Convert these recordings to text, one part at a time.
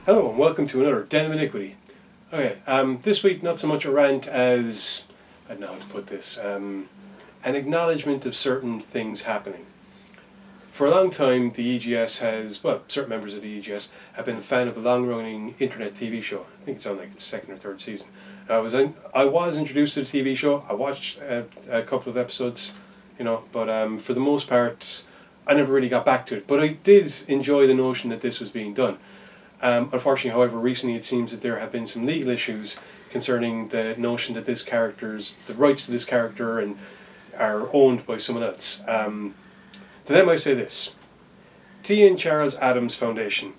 Hello and welcome to another Den of Iniquity. Okay, this week not so much a rant as, I don't know how to put this, an acknowledgement of certain things happening. For a long time the EGS certain members of the EGS have been a fan of a long-running internet TV show. I think it's on like its second or third season. I was introduced to the TV show, I watched a couple of episodes, but for the most part I never really got back to it. But I did enjoy the notion that this was being done. Unfortunately, however, recently it seems that there have been some legal issues concerning the notion that the rights to this character are owned by someone else. To them I say this: T and Charles Addams Foundation,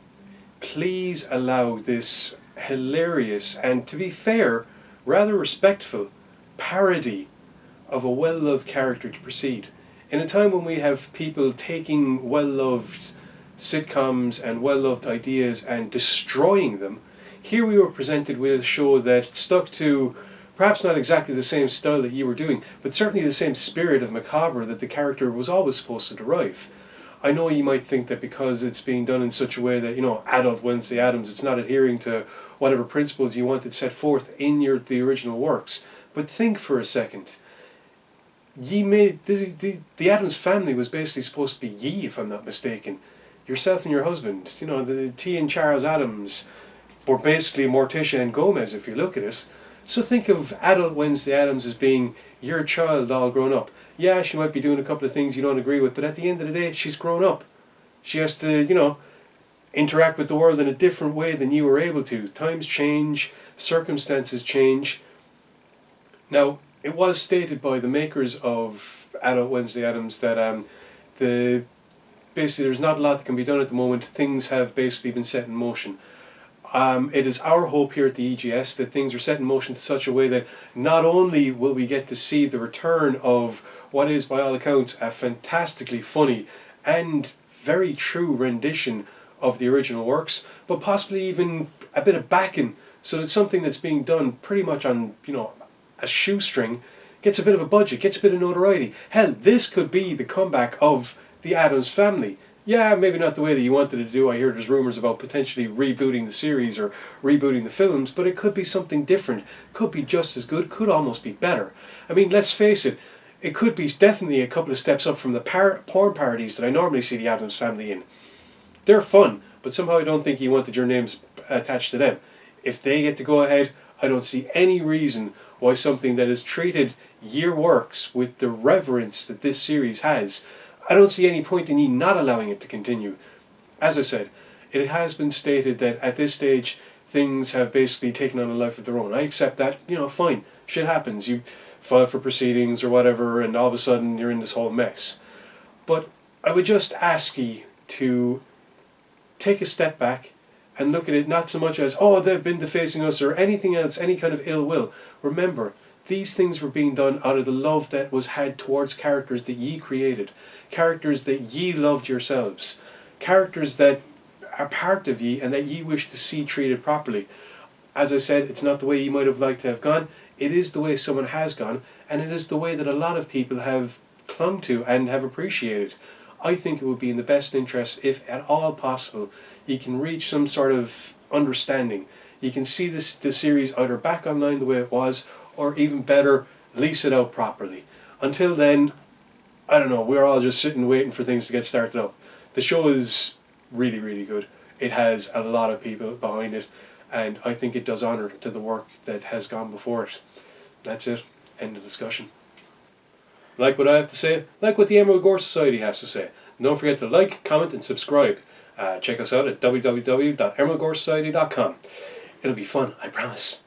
please allow this hilarious and, to be fair, rather respectful parody of a well-loved character to proceed. In a time when we have people taking well-loved sitcoms and well-loved ideas and destroying them, here we were presented with a show that stuck to perhaps not exactly the same style that you were doing, but certainly the same spirit of macabre that the character was always supposed to derive. I know you might think that because it's being done in such a way that, adult Wednesday Addams, it's not adhering to whatever principles you wanted set forth in the original works. But think for a second. The Addams family was basically supposed to be ye, if I'm not mistaken. Yourself and your husband, the T and Charles Addams were basically Morticia and Gomez if you look at it. So think of adult Wednesday Addams as being your child all grown up. Yeah, she might be doing a couple of things you don't agree with, but at the end of the day, she's grown up. She has to, interact with the world in a different way than you were able to. Times change, circumstances change. Now, it was stated by the makers of adult Wednesday Addams that basically there's not a lot that can be done at the moment. Things have basically been set in motion. It is our hope here at the EGS that things are set in motion in such a way that not only will we get to see the return of what is, by all accounts, a fantastically funny and very true rendition of the original works, but possibly even a bit of backing, so that something that's being done pretty much on, a shoestring gets a bit of a budget, gets a bit of notoriety. Hell, this could be the comeback of the Addams family. Yeah, maybe not the way that you wanted to do. I hear there's rumours about potentially rebooting the series or rebooting the films, but it could be something different. Could be just as good, could almost be better. I mean, let's face it, it could be definitely a couple of steps up from the porn parodies that I normally see the Addams family in. They're fun, but somehow I don't think you wanted your names attached to them. If they get to go ahead, I don't see any reason why something that is treated year works with the reverence that this series has, I don't see any point in you not allowing it to continue. As I said, it has been stated that at this stage things have basically taken on a life of their own. I accept that, fine, shit happens. You file for proceedings or whatever and all of a sudden you're in this whole mess. But I would just ask you to take a step back and look at it not so much as, oh, they've been defacing us or anything else, any kind of ill will. Remember, these things were being done out of the love that was had towards characters that ye created, characters that ye loved yourselves, characters that are part of ye and that ye wish to see treated properly. As I said, it's not the way you might have liked to have gone, it is the way someone has gone, and it is the way that a lot of people have clung to and have appreciated. I think it would be in the best interest, if at all possible, you can reach some sort of understanding. You can see the series either back online the way it was, or even better, lease it out properly. Until then, I don't know, we're all just sitting waiting for things to get started up. The show is really, really good. It has a lot of people behind it, and I think it does honour to the work that has gone before it. That's it. End of discussion. Like what I have to say? Like what the Gore Society has to say? Don't forget to like, comment and subscribe. Check us out at www.emeraldgoresociety.com. It'll be fun, I promise.